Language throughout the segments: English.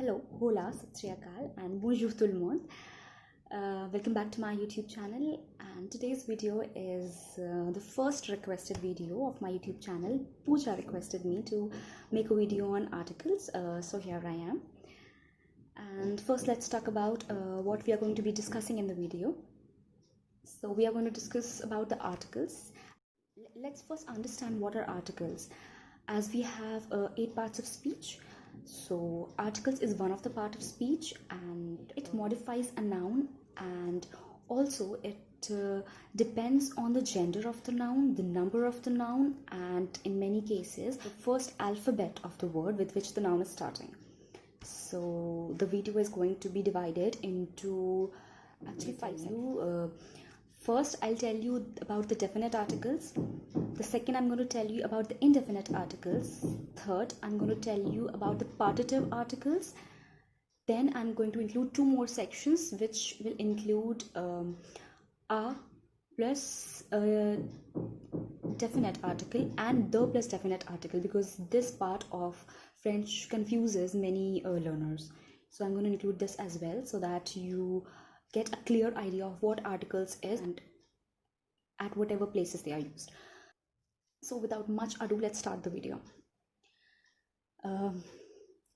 Hello, hola, sat sri akal, and bonjour tout le monde. Welcome back to my YouTube channel, and today's video is the first requested video of my YouTube channel. Pooja requested me to make a video on articles, so here I am. And first let's talk about what we are going to be discussing in the video. So we are going to discuss about the articles. Let's first understand what are articles. As we have 8 parts of speech, so articles is one of the part of speech, and it modifies a noun, and also it depends on the gender of the noun, the number of the noun, and in many cases the first alphabet of the word with which the noun is starting. So the video is going to be divided into actually 5 sections. First, I'll tell you about the definite articles. The second, I'm going to tell you about the indefinite articles. Third, I'm going to tell you about the partitive articles. Then I'm going to include 2 more sections, which will include a plus definite article and the plus definite article, because this part of French confuses many learners. So I'm going to include this as well, so that you get a clear idea of what articles is and at whatever places they are used. So without much ado, let's start the video.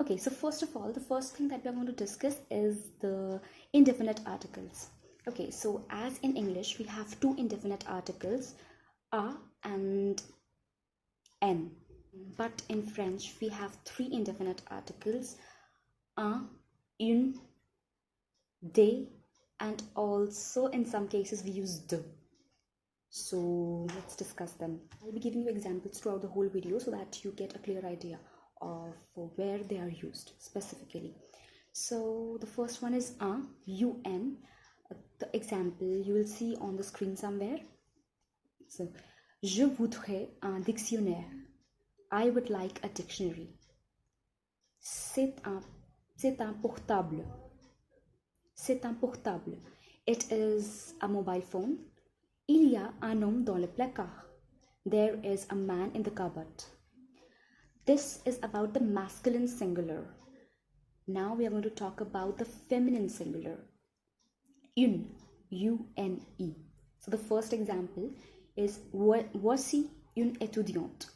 Okay, so first of all, the first thing that we are going to discuss is the indefinite articles. Okay, so as in English we have 2 indefinite articles, a and n, but in French we have 3 indefinite articles, un, une, des, and also in some cases we use de. So let's discuss them. I'll be giving you examples throughout the whole video so that you get a clear idea of where they are used specifically. So the first one is un. The example you will see on the screen somewhere. So, je voudrais un dictionnaire. I would like a dictionary. C'est un portable. C'est un portable. It is a mobile phone. Il y a un homme dans le placard. There is a man in the cupboard. This is about the masculine singular. Now we are going to talk about the feminine singular. Une, U-N-E. So the first example is voici une étudiante.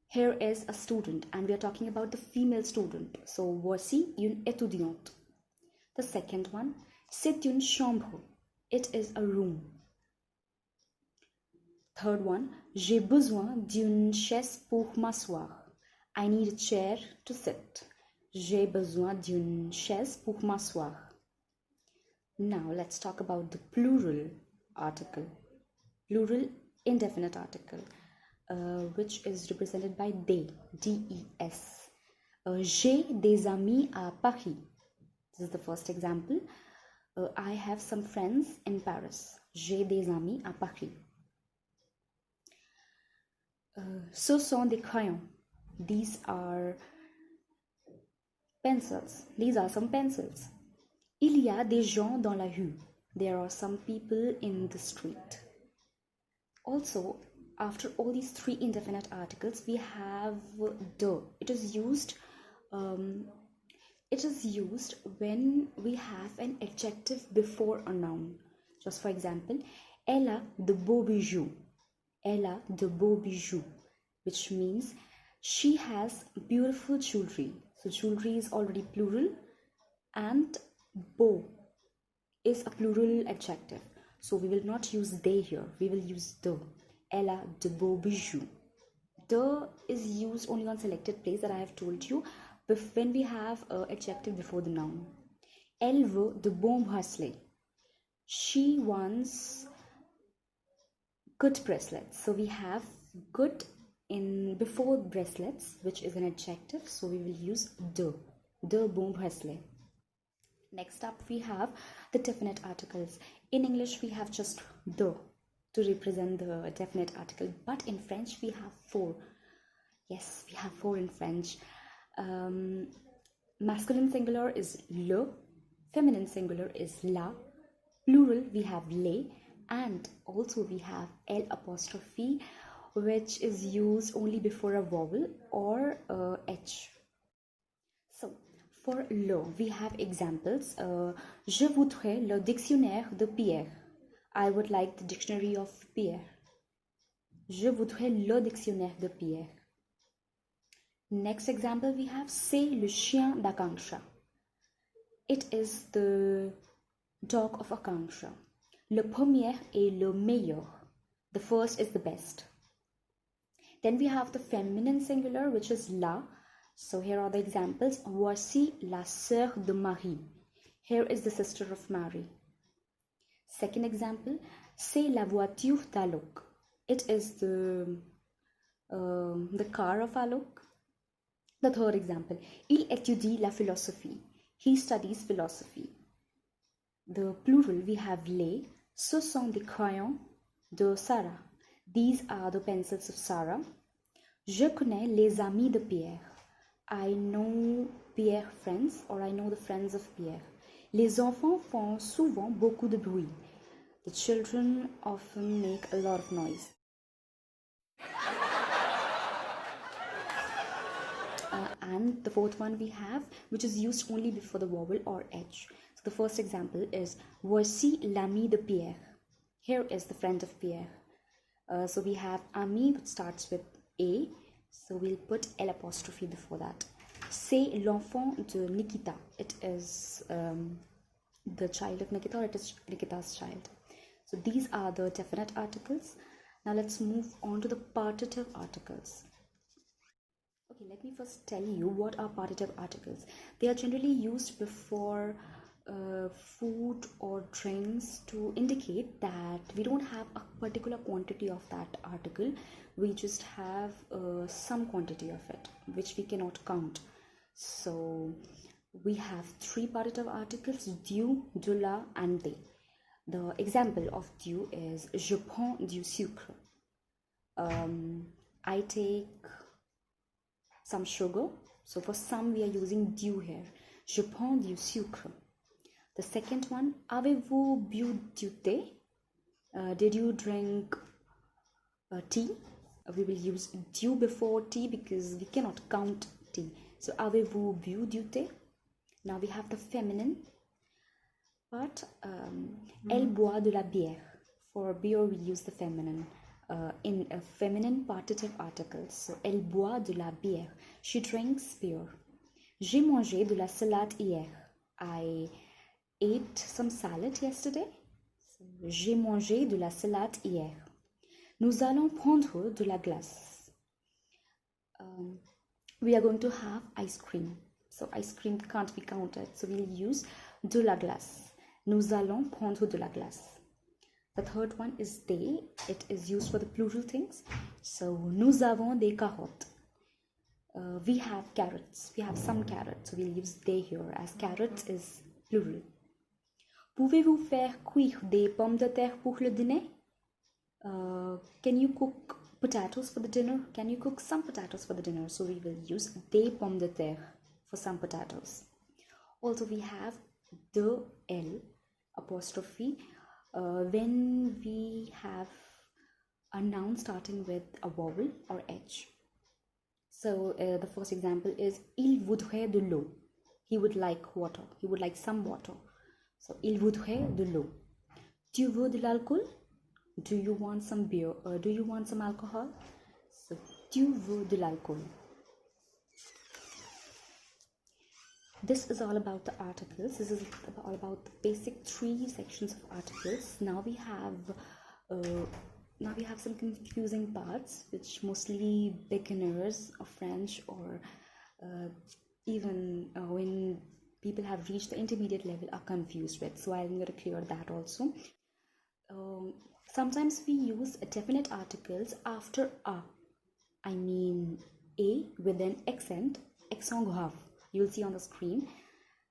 Here is a student, and we are talking about the female student. So voici une étudiante. The second one, c'est une chambre. It is a room. Third one, j'ai besoin d'une chaise pour m'asseoir. I need a chair to sit. J'ai besoin d'une chaise pour m'asseoir. Now let's talk about the plural article. Plural indefinite article, which is represented by des, D-E-S. J'ai des amis à Paris. This is the first example. I have some friends in Paris. J'ai des amis à Paris. Ce sont des crayons. These are pencils. These are some pencils. Il y a des gens dans la rue. There are some people in the street. Also, after all these 3 indefinite articles, we have de. It is used when we have an adjective before a noun. Just for example, elle a de beaux bijoux. Elle a de beaux bijoux, which means she has beautiful jewelry. So jewelry is already plural, and beau is a plural adjective. So we will not use they here. We will use de. Elle a de beaux bijoux. De is used only on selected place, that I have told you, when we have an adjective before the noun. Elle veut de bons bracelets. She wants good bracelets. So we have good in before bracelets, which is an adjective, so we will use de bons bracelets. Next up we have the definite articles. In English we have just de to represent the definite article, but in French we have 4. Yes, we have 4 in French. Masculine singular is le, feminine singular is la, plural we have les, and also we have L apostrophe, which is used only before a vowel or H. For le, we have examples. Je voudrais le dictionnaire de Pierre. I would like the dictionary of Pierre. Je voudrais le dictionnaire de Pierre. Next example we have, c'est le chien d'Akanksha. It is the dog of Akanksha. Le premier est le meilleur. The first is the best. Then we have the feminine singular, which is la. So here are the examples. Voici la sœur de Marie. Here is the sister of Mary. Second example, c'est la voiture d'Alok. It is the car of Alok. The third example, il étudie la philosophie. He studies philosophy. The plural, we have les. Ce sont des crayons de Sarah. These are the pencils of Sarah. Je connais les amis de Pierre. I know Pierre friends, or I know the friends of Pierre. Les enfants font souvent beaucoup de bruit. The children often make a lot of noise. And the fourth one we have, which is used only before the vowel or H. So the first example is Voici l'ami de Pierre. Here is the friend of Pierre. So we have ami, which starts with A. So we'll put L apostrophe before that. C'est l'enfant de Nikita. It is the child of Nikita, or it is Nikita's child. So these are the definite articles. Now let's move on to the partitive articles. Okay, let me first tell you what are partitive articles. They are generally used before food or drinks to indicate that we don't have a particular quantity of that article. We just have some quantity of it, which we cannot count. So we have three partitive articles, du, de la, and they. The example of du is je prends du sucre. I take some sugar. So for some we are using du here. Je prends du sucre. The second one, avez-vous bu du thé? Did you drink tea? We will use du before tea because we cannot count tea. So avez-vous bu du thé? Now we have the feminine part. Elle boit de la bière. For beer we use the feminine. In a feminine partitive article. So elle boit de la bière. She drinks beer. J'ai mangé de la salade hier. I ate some salad yesterday. So, j'ai mangé de la salade hier. Nous allons prendre de la glace. We are going to have ice cream. So ice cream can't be counted. So we'll use de la glace. Nous allons prendre de la glace. The third one is they. It is used for the plural things. So nous avons des carottes. We have carrots. We have some carrots. So we'll use they here as carrots is plural. Pouvez-vous faire cuire des pommes de terre pour le dîner? Can you cook potatoes for the dinner? Can you cook some potatoes for the dinner? So we will use des pommes de terre for some potatoes. Also we have de L apostrophe when we have a noun starting with a vowel or H. So the first example is il voudrait de l'eau. He would like water. He would like some water. So il voudrait de l'eau. Tu veux de l'alcool? Do you want some beer? Do you want some alcohol? So tu veux de l'alcool. This is all about the articles. This is all about the basic three sections of articles. Now we have some confusing parts which mostly beginners of French or even when people have reached the intermediate level are confused with. So I'm going to clear that also. Sometimes we use definite articles after a. I mean a with an accent grave. You'll see on the screen.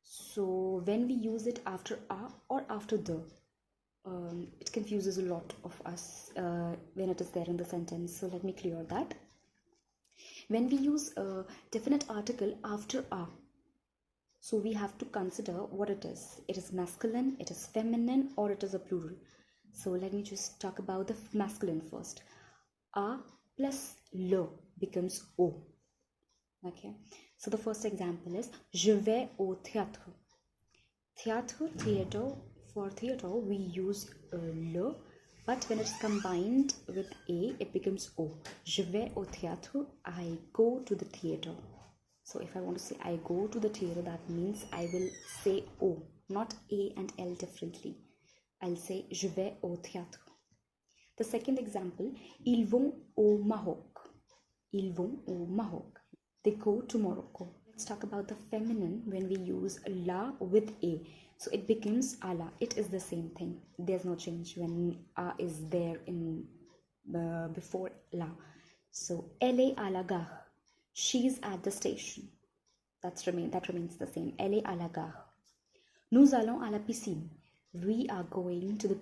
So when we use it after a or after the, it confuses a lot of us when it is there in the sentence. So let me clear that. When we use a definite article after a, so we have to consider what it is. It is masculine, it is feminine, or it is a plural. So let me just talk about the masculine first. A plus le becomes O. Okay, so the first example is je vais au théâtre. Theater, for theater we use le, but when it's combined with a, it becomes o. Je vais au théâtre, I go to the theater. So if I want to say I go to the theater, that means I will say o, not a and l differently. I'll say je vais au théâtre. The second example, ils vont au Maroc. Ils vont au Maroc. They go to Morocco. Let's talk about the feminine when we use la with a. So it becomes ala. It is the same thing. There's no change when a is there in before la. So elle est à la gare. She's at the station. That remains the same. Elle est à la gare. Nous allons à la piscine. We are going to the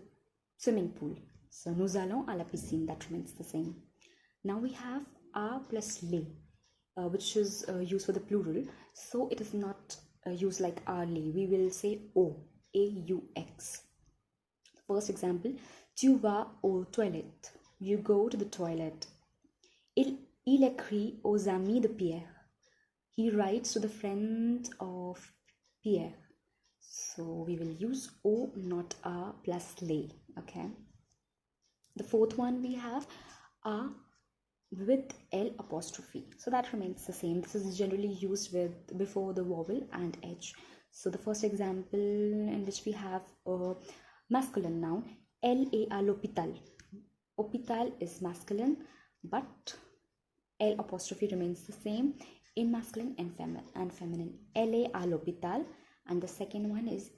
swimming pool. So nous allons à la piscine. That remains the same. Now we have a plus les, which is used for the plural. So it is not used like a les. We will say o, a-u-x. First example, tu vas aux toilettes. You go to the toilet. Il écrit aux amis de Pierre. He writes to the friend of Pierre. So we will use o, not a plus les. Okay. The fourth one we have a with l apostrophe. So that remains the same. This is generally used with before the vowel and h. So the first example in which we have a masculine noun, elle est à l'hôpital. Hôpital is masculine, but l apostrophe remains the same in masculine and feminine. Elle est à l'hôpital. And the second one is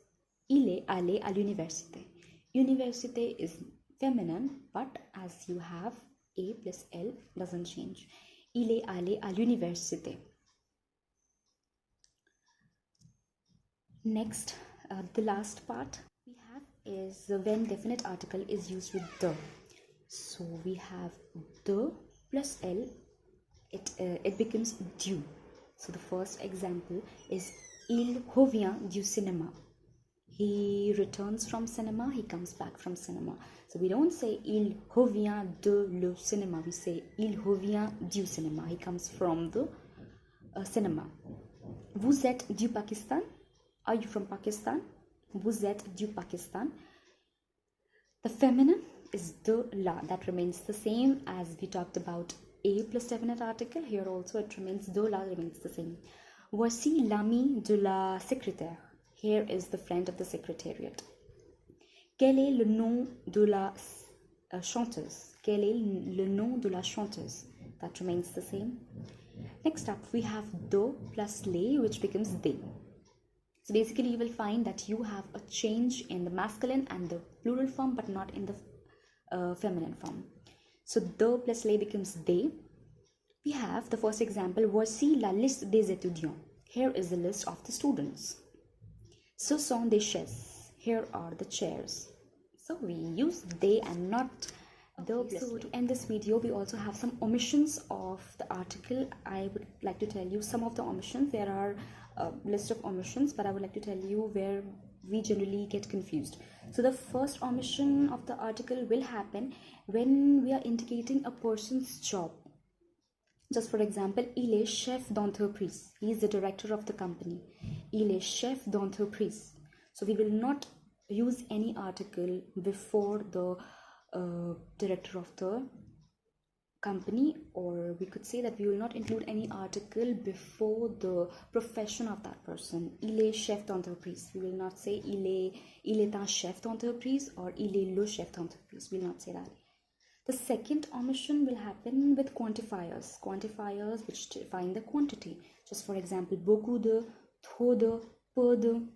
il est allé à l'université. Université is feminine, but as you have a plus l, doesn't change. Il est allé à l'université. Next, the last part we have is when definite article is used with the. So we have the plus l, it becomes du. So the first example is il revient du cinéma. He returns from cinema, he comes back from cinema. So we don't say il revient de le cinéma, we say il revient du cinéma. He comes from the cinema. Vous êtes du Pakistan? Are you from Pakistan? Vous êtes du Pakistan? The feminine is de la. That remains the same as we talked about a plus definite article. Here also it remains de la, remains the same. Voici l'ami de la secrétaire. Here is the friend of the secretariat. Quel est le nom de la chanteuse? Quel est le nom de la chanteuse? That remains the same. Next up, we have de plus les, which becomes they. So basically, you will find that you have a change in the masculine and the plural form, but not in the feminine form. So de plus les becomes they. We have the first example, voici la liste des étudiants. Here is the list of the students. Ce sont des chaises. Here are the chairs. So we use they and not the. So to end this video, we also have some omissions of the article. I would like to tell you some of the omissions. There are a list of omissions, but I would like to tell you where we generally get confused. So the first omission of the article will happen when we are indicating a person's job. Just for example, il est chef d'entreprise. He is the director of the company. Il est chef d'entreprise. So we will not use any article before the director of the company, or we could say that we will not include any article before the profession of that person. Il est chef d'entreprise. We will not say il est un chef d'entreprise or il est le chef d'entreprise. We will not say that. The second omission will happen with quantifiers. Quantifiers which define the quantity. Just for example, beaucoup de, trop de, peu de.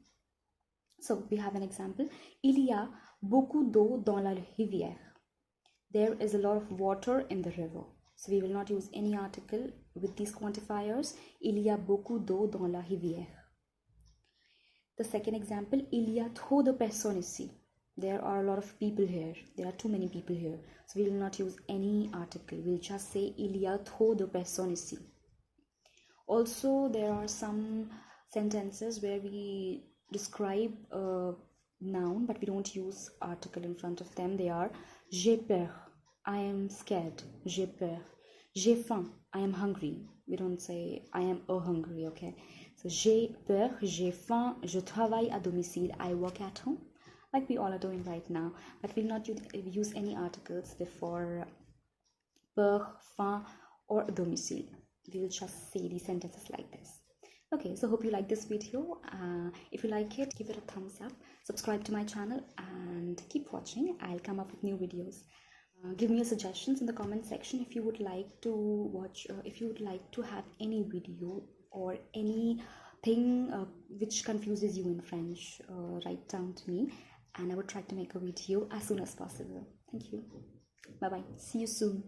So we have an example. Il y a beaucoup d'eau dans la rivière. There is a lot of water in the river. So we will not use any article with these quantifiers. Il y a beaucoup d'eau dans la rivière. The second example, il y a trop de personnes ici. There are a lot of people here. There are too many people here. So we will not use any article. We'll just say il y a trop de personnes ici. Also, there are some sentences where we describe a noun, but we don't use article in front of them. They are j'ai peur, I am scared, j'ai peur. J'ai faim, I am hungry. We don't say I am hungry, okay? So j'ai peur, j'ai faim, je travaille à domicile, I work at home, like we all are doing right now. But we'll not use any articles before peur, faim, or domicile. We will just say these sentences like this. Okay, so hope you like this video. If you like it, give it a thumbs up, subscribe to my channel, and keep watching. I'll come up with new videos. Give me your suggestions in the comment section if you would like to watch, if you would like to have any video or anything which confuses you in French. Write down to me and I would try to make a video as soon as possible. Thank you. Bye bye. See you soon.